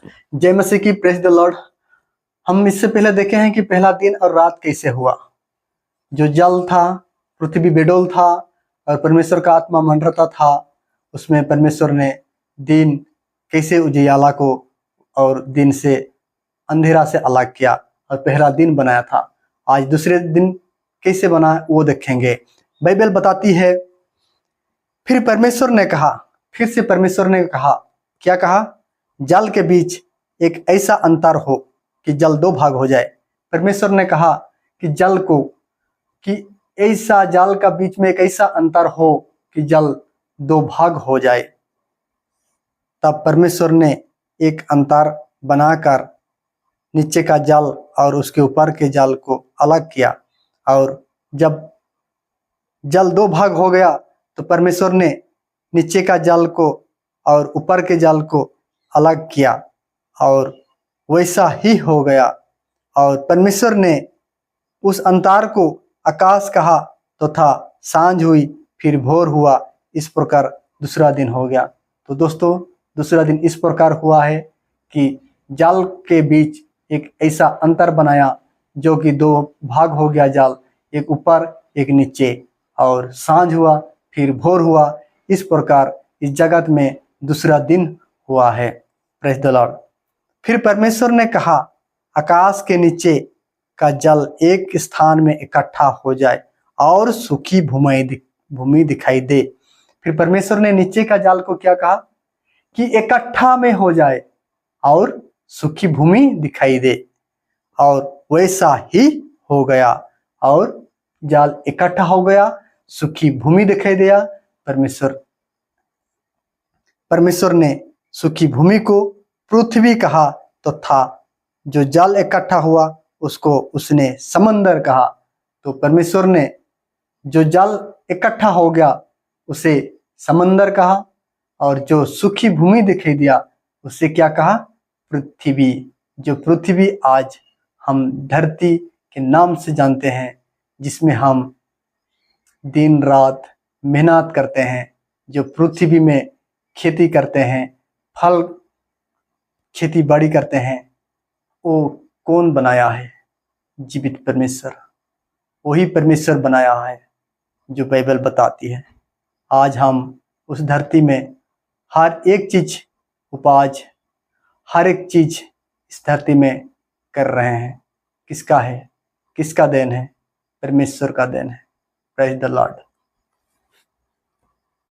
जय मसीह की, praise the Lord. हम इससे पहले देखे हैं कि पहला दिन और रात कैसे हुआ। जो जल था, पृथ्वी बेडोल था और परमेश्वर का आत्मा मंडराता था। उसमें परमेश्वर ने दिन कैसे उजियाला को और दिन से अंधेरा से अलग किया और पहला दिन बनाया था। आज दूसरे दिन कैसे बना वो देखेंगे। बाइबल बताती है, फिर परमेश्वर ने कहा, फिर से परमेश्वर ने कहा, क्या कहा? जल के बीच एक ऐसा अंतर हो कि जल दो भाग हो जाए। परमेश्वर ने कहा कि जल को, कि ऐसा जल का बीच में एक ऐसा अंतर हो कि जल दो भाग हो जाए। तब परमेश्वर ने एक अंतर बनाकर नीचे का जल और उसके ऊपर के जल को अलग किया। और जब जल दो भाग हो गया तो परमेश्वर ने नीचे का जल को और ऊपर के जल को अलग किया और वैसा ही हो गया। और परमेश्वर ने उस अंतर को आकाश कहा तो था। सांझ हुई, फिर भोर हुआ, इस प्रकार दूसरा दिन हो गया। तो दोस्तों, दूसरा दिन इस प्रकार हुआ है कि जल के बीच एक ऐसा अंतर बनाया जो कि दो भाग हो गया जल, एक ऊपर एक नीचे। और सांझ हुआ, फिर भोर हुआ, इस प्रकार इस जगत में दूसरा दिन हुआ है। Praise the Lord. फिर परमेश्वर ने कहा, आकाश के नीचे का जल एक स्थान में इकट्ठा हो जाए और सूखी भूमि दिखाई दे। फिर परमेश्वर ने नीचे का जल को क्या कहा? कि इकट्ठा में हो जाए और सूखी भूमि दिखाई दे। और वैसा ही हो गया और जल इकट्ठा हो गया, सूखी भूमि दिखाई दिया। परमेश्वर ने सूखी भूमि को पृथ्वी कहा तो था। जो जल इकट्ठा हुआ उसको उसने समंदर कहा। तो परमेश्वर ने जो जल इकट्ठा हो गया उसे समंदर कहा और जो सूखी भूमि दिखाई दिया उसे क्या कहा? पृथ्वी। जो पृथ्वी आज हम धरती के नाम से जानते हैं, जिसमें हम दिन रात मेहनत करते हैं, जो पृथ्वी में खेती करते हैं, फल खेती बाड़ी करते हैं, वो कौन बनाया है? जीवित परमेश्वर। वही परमेश्वर बनाया है जो बाइबल बताती है। आज हम उस धरती में हर एक चीज उपज, हर एक चीज इस धरती में कर रहे हैं। किसका है? किसका देन है? परमेश्वर का देन है। Praise the Lord.